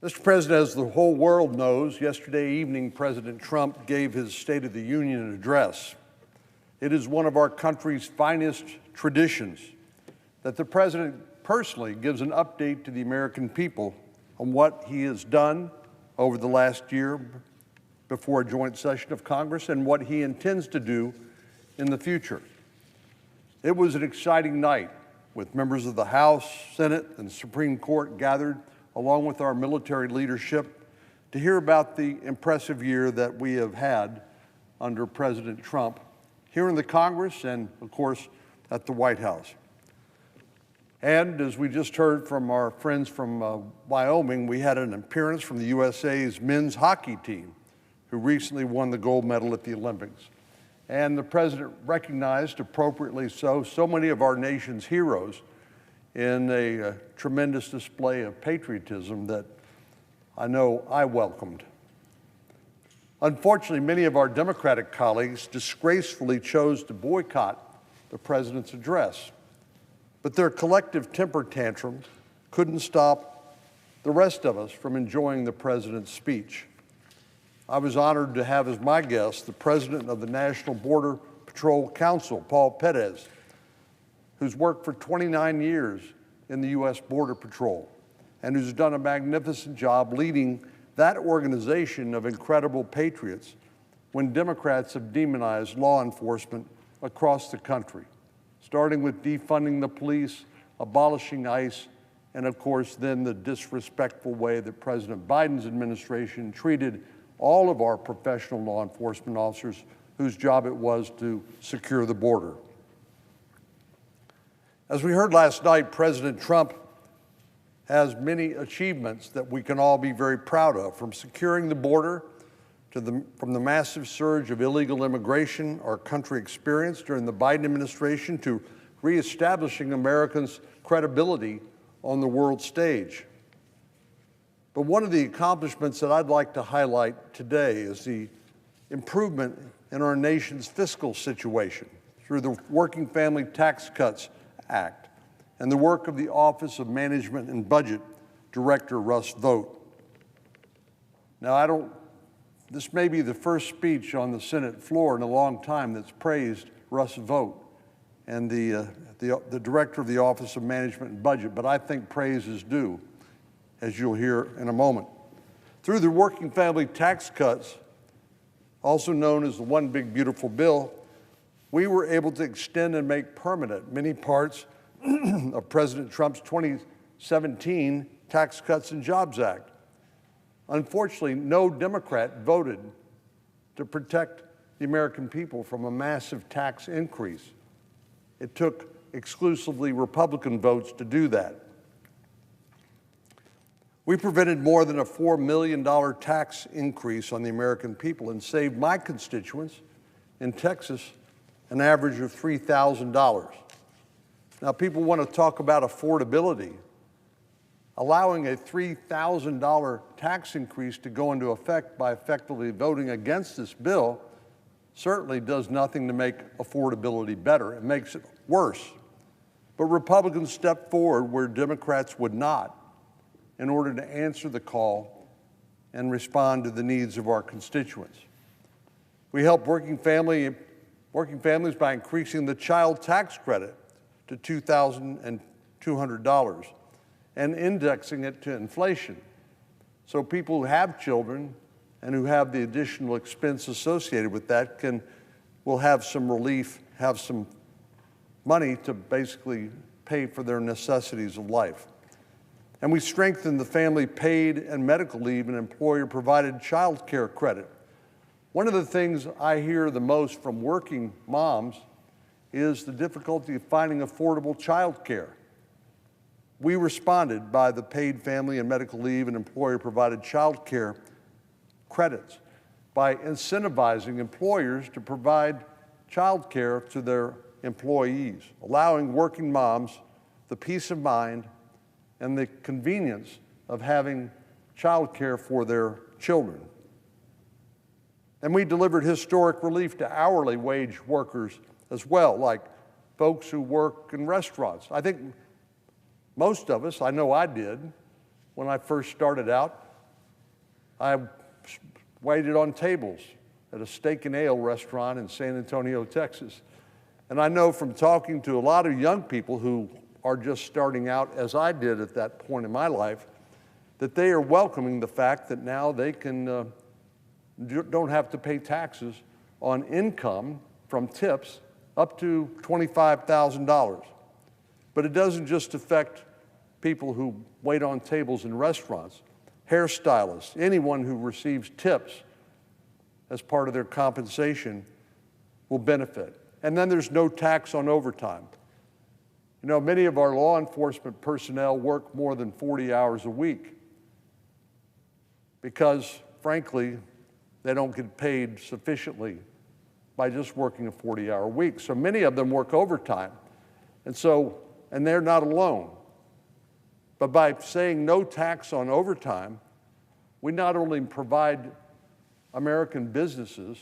Mr. President, as the whole world knows, yesterday evening President Trump gave his State of the Union address. It is one of our country's finest traditions that the President personally gives an update to the American people on what he has done over the last year before a joint session of Congress and what he intends to do in the future. It was an exciting night with members of the House, Senate, and Supreme Court gathered along with our military leadership to hear about the impressive year that we have had under President Trump here in the Congress and, of course, at the White House. And as we just heard from our friends from Wyoming, we had an appearance from the USA's men's hockey team, who recently won the gold medal at the Olympics. And the President recognized, appropriately so many of our nation's heroes in a tremendous display of patriotism that I know I welcomed. Unfortunately, many of our Democratic colleagues disgracefully chose to boycott the President's address, but their collective temper tantrum couldn't stop the rest of us from enjoying the President's speech. I was honored to have as my guest the President of the National Border Patrol Council, Paul Perez, who's worked for 29 years in the U.S. Border Patrol and who's done a magnificent job leading that organization of incredible patriots when Democrats have demonized law enforcement across the country, starting with defunding the police, abolishing ICE, and of course then the disrespectful way that President Biden's administration treated all of our professional law enforcement officers whose job it was to secure the border. As we heard last night, President Trump has many achievements that we can all be very proud of, from securing the border from the massive surge of illegal immigration our country experienced during the Biden administration to reestablishing Americans' credibility on the world stage. But one of the accomplishments that I'd like to highlight today is the improvement in our nation's fiscal situation through the Working Family Tax Cuts Act and the work of the Office of Management and Budget Director Russ Vought. Now, this may be the first speech on the Senate floor in a long time that's praised Russ Vought and the Director of the Office of Management and Budget, but I think praise is due, as you'll hear in a moment. Through the Working Family Tax Cuts, also known as the One Big Beautiful Bill, we were able to extend and make permanent many parts of President Trump's 2017 Tax Cuts and Jobs Act. Unfortunately, no Democrat voted to protect the American people from a massive tax increase. It took exclusively Republican votes to do that. We prevented more than a $4 million tax increase on the American people and saved my constituents in Texas an average of $3,000. Now, people want to talk about affordability. Allowing a $3,000 tax increase to go into effect by effectively voting against this bill certainly does nothing to make affordability better. It makes it worse. But Republicans stepped forward where Democrats would not in order to answer the call and respond to the needs of our constituents. We help working families by increasing the child tax credit to $2,200 and indexing it to inflation. So people who have children and who have the additional expense associated with that will have some relief, have some money to basically pay for their necessities of life. And we strengthened the family paid and medical leave and employer-provided child care credit. One of the things I hear the most from working moms is the difficulty of finding affordable child care. We responded by the paid family and medical leave and employer-provided child care credits by incentivizing employers to provide child care to their employees, allowing working moms the peace of mind and the convenience of having child care for their children. And we delivered historic relief to hourly wage workers as well, like folks who work in restaurants. I think most of us, I know I did, when I first started out, I waited on tables at a steak and ale restaurant in San Antonio, Texas. And I know from talking to a lot of young people who are just starting out, as I did at that point in my life, that they are welcoming the fact that now they can don't have to pay taxes on income from tips up to $25,000. But it doesn't just affect people who wait on tables in restaurants. Hairstylists, anyone who receives tips as part of their compensation will benefit. And then there's no tax on overtime. You know, many of our law enforcement personnel work more than 40 hours a week because, frankly, they don't get paid sufficiently by just working a 40-hour week. So many of them work overtime. And they're not alone. But by saying no tax on overtime, we not only provide American businesses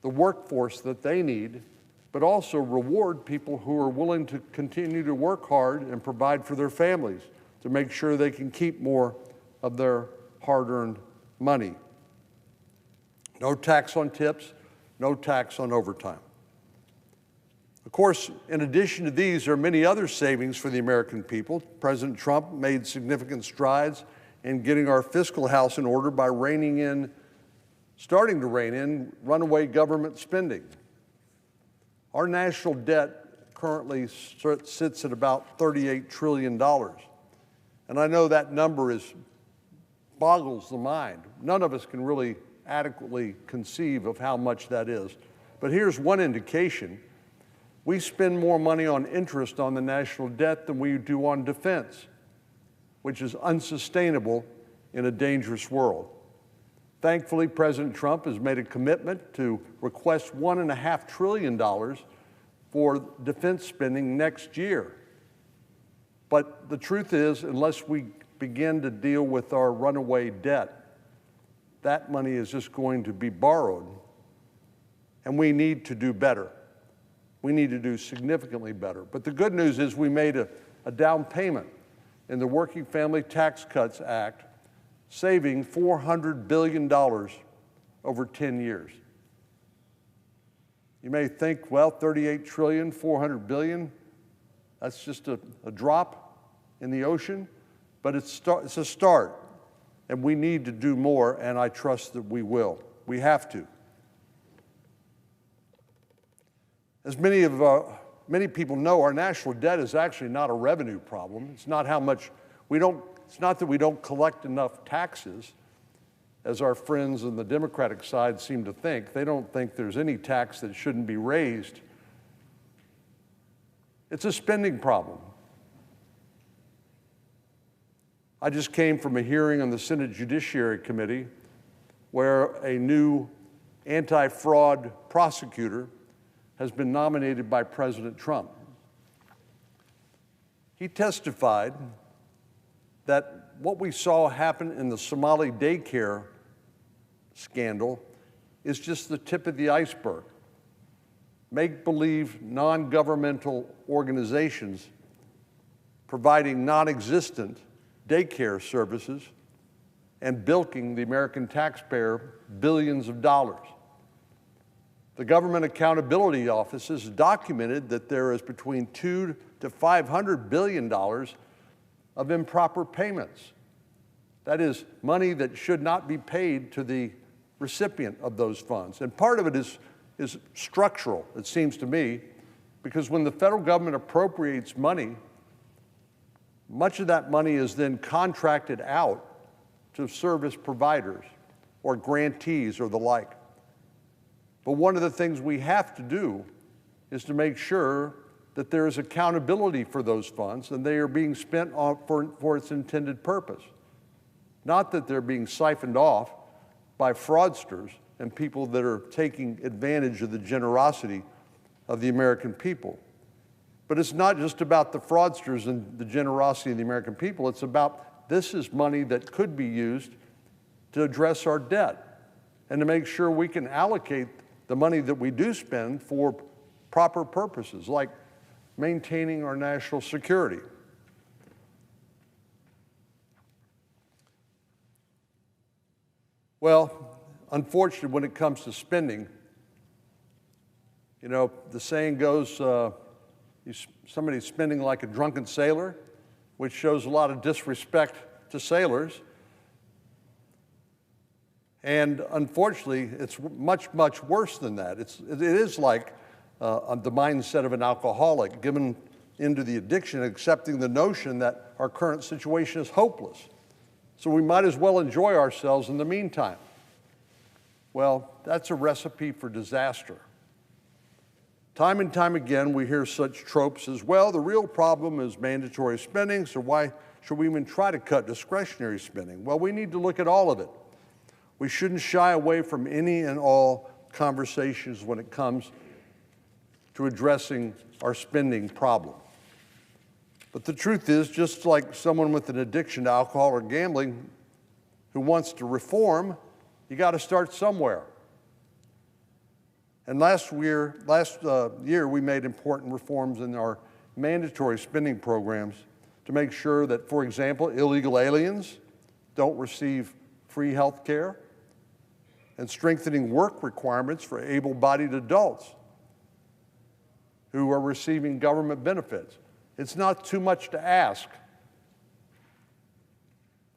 the workforce that they need, but also reward people who are willing to continue to work hard and provide for their families to make sure they can keep more of their hard-earned money. No tax on tips, no tax on overtime. Of course, in addition to these, there are many other savings for the American people. President Trump made significant strides in getting our fiscal house in order by starting to rein in runaway government spending. Our national debt currently sits at about $38 trillion. And I know that number boggles the mind. None of us can really adequately conceive of how much that is. But here's one indication. We spend more money on interest on the national debt than we do on defense, which is unsustainable in a dangerous world. Thankfully, President Trump has made a commitment to request $1.5 trillion for defense spending next year. But the truth is, unless we begin to deal with our runaway debt, that money is just going to be borrowed. And we need to do better. We need to do significantly better. But the good news is we made a down payment in the Working Family Tax Cuts Act, saving $400 billion over 10 years. You may think, well, 38 trillion, 400 billion, that's just a drop in the ocean, but it's a start, and we need to do more, and I trust that we will. We have to. As many people know, our national debt is actually not a revenue problem. It's not how much it's not that we don't collect enough taxes, as our friends on the Democratic side seem to think. They don't think there's any tax that shouldn't be raised. It's a spending problem. I just came from a hearing on the Senate Judiciary Committee where a new anti-fraud prosecutor has been nominated by President Trump. He testified that what we saw happen in the Somali daycare scandal is just the tip of the iceberg. Make-believe non-governmental organizations providing non-existent daycare services and bilking the American taxpayer billions of dollars. The Government Accountability Office has documented that there is between $200 to $500 billion of improper payments. That is money that should not be paid to the recipient of those funds. And part of it is structural, it seems to me, because when the federal government appropriates money, much of that money is then contracted out to service providers or grantees or the like. But one of the things we have to do is to make sure that there is accountability for those funds and they are being spent for its intended purpose. Not that they're being siphoned off by fraudsters and people that are taking advantage of the generosity of the American people. But it's not just about the fraudsters and the generosity of the American people. It's about this is money that could be used to address our debt and to make sure we can allocate the money that we do spend for proper purposes, like maintaining our national security. Well, unfortunately, when it comes to spending, you know, the saying goes, somebody's spending like a drunken sailor, which shows a lot of disrespect to sailors. And unfortunately, it's much, much worse than that. It is like the mindset of an alcoholic, given into the addiction, accepting the notion that our current situation is hopeless. So we might as well enjoy ourselves in the meantime. Well, that's a recipe for disaster. Time and time again, we hear such tropes as, well, the real problem is mandatory spending, so why should we even try to cut discretionary spending? Well, we need to look at all of it. We shouldn't shy away from any and all conversations when it comes to addressing our spending problem. But the truth is, just like someone with an addiction to alcohol or gambling who wants to reform, you got to start somewhere. And last year, we made important reforms in our mandatory spending programs to make sure that, for example, illegal aliens don't receive free health care, and strengthening work requirements for able-bodied adults who are receiving government benefits. It's not too much to ask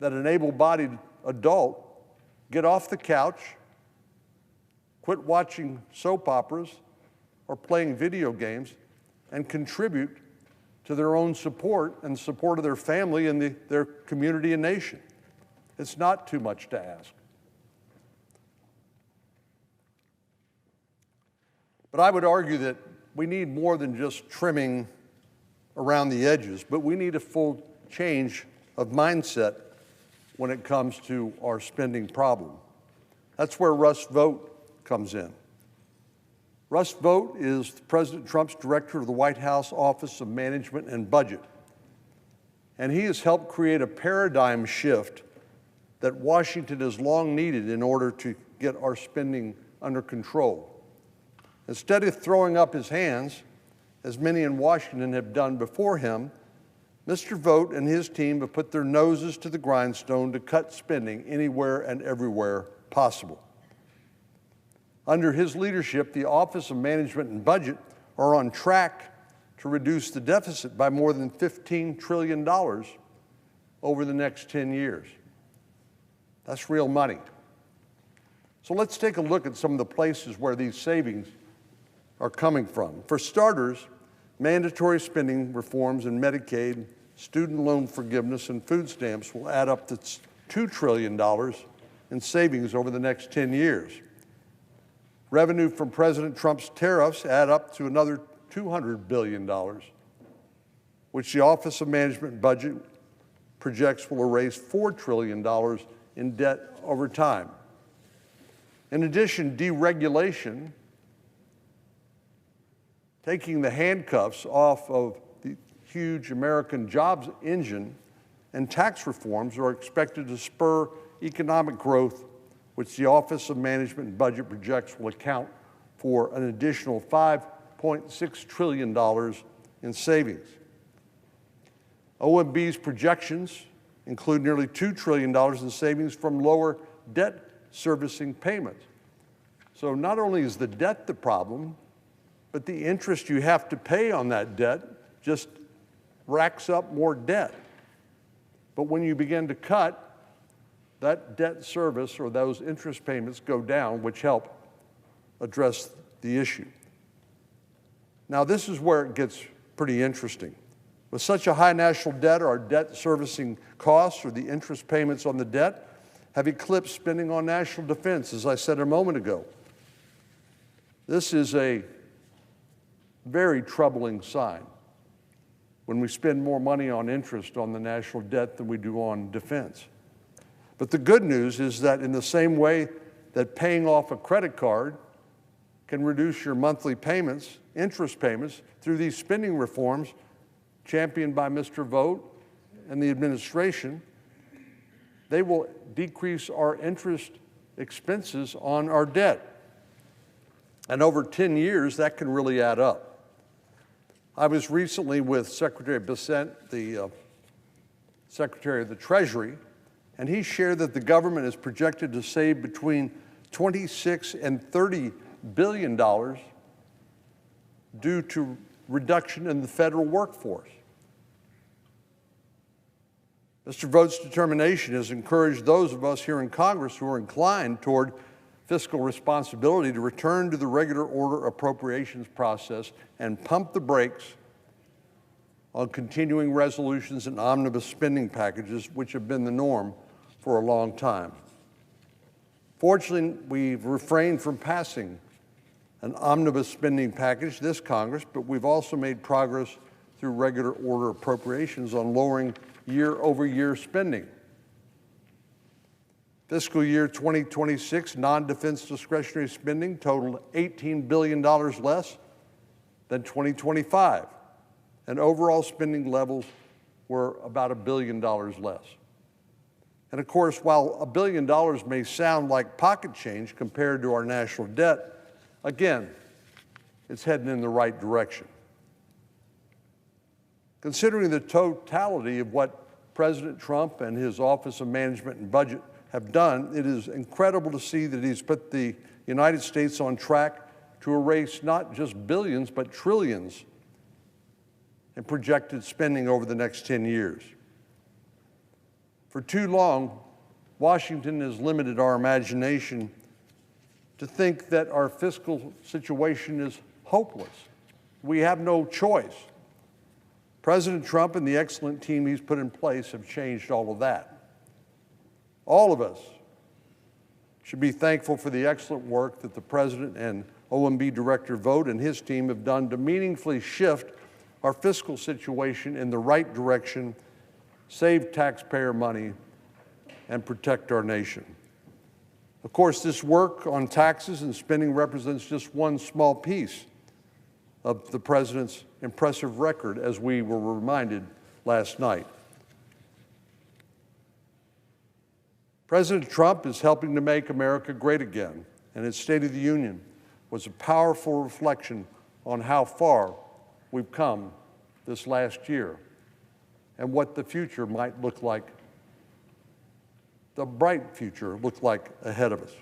that an able-bodied adult get off the couch, quit watching soap operas or playing video games, and contribute to their own support and support of their family and their community and nation. It's not too much to ask. But I would argue that we need more than just trimming around the edges, but we need a full change of mindset when it comes to our spending problem. That's where Russ Vought comes in. Russ Vought is President Trump's director of the White House Office of Management and Budget, and he has helped create a paradigm shift that Washington has long needed in order to get our spending under control. Instead of throwing up his hands, as many in Washington have done before him, Mr. Vought and his team have put their noses to the grindstone to cut spending anywhere and everywhere possible. Under his leadership, the Office of Management and Budget are on track to reduce the deficit by more than $15 trillion over the next 10 years. That's real money. So let's take a look at some of the places where these savings are coming from. For starters, mandatory spending reforms in Medicaid, student loan forgiveness, and food stamps will add up to $2 trillion in savings over the next 10 years. Revenue from President Trump's tariffs add up to another $200 billion, which the Office of Management and Budget projects will erase $4 trillion in debt over time. In addition, deregulation, taking the handcuffs off of the huge American jobs engine, and tax reforms are expected to spur economic growth, which the Office of Management and Budget projects will account for an additional $5.6 trillion in savings. OMB's projections include nearly $2 trillion in savings from lower debt servicing payments. So not only is the debt the problem, but the interest you have to pay on that debt just racks up more debt. But when you begin to cut, that debt service or those interest payments go down, which help address the issue. Now, this is where it gets pretty interesting. With such a high national debt, our debt servicing costs or the interest payments on the debt have eclipsed spending on national defense, as I said a moment ago. This is a very troubling sign when we spend more money on interest on the national debt than we do on defense. But the good news is that in the same way that paying off a credit card can reduce your monthly payments, interest payments, through these spending reforms championed by Mr. Vought and the administration, they will decrease our interest expenses on our debt. And over 10 years, that can really add up. I was recently with Secretary Bissett, the Secretary of the Treasury, and he shared that the government is projected to save between $26 and $30 billion due to reduction in the federal workforce. Mr. Vogt's determination has encouraged those of us here in Congress who are inclined toward fiscal responsibility to return to the regular order appropriations process and pump the brakes on continuing resolutions and omnibus spending packages, which have been the norm for a long time. Fortunately, we've refrained from passing an omnibus spending package this Congress, but we've also made progress through regular order appropriations on lowering year-over-year spending. Fiscal year 2026 non-defense discretionary spending totaled $18 billion less than 2025, and overall spending levels were about $1 billion less. And of course, while $1 billion may sound like pocket change compared to our national debt, again, it's heading in the right direction. Considering the totality of what President Trump and his Office of Management and Budget have done, it is incredible to see that he's put the United States on track to erase not just billions, but trillions in projected spending over the next 10 years. For too long, Washington has limited our imagination to think that our fiscal situation is hopeless. We have no choice. President Trump and the excellent team he's put in place have changed all of that. All of us should be thankful for the excellent work that the President and OMB Director Vogt and his team have done to meaningfully shift our fiscal situation in the right direction, save taxpayer money, and protect our nation. Of course, this work on taxes and spending represents just one small piece of the President's impressive record, as we were reminded last night. President Trump is helping to make America great again, and his State of the Union was a powerful reflection on how far we've come this last year and what the future might look like, the bright future look like ahead of us.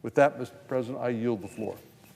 With that, Mr. President, I yield the floor.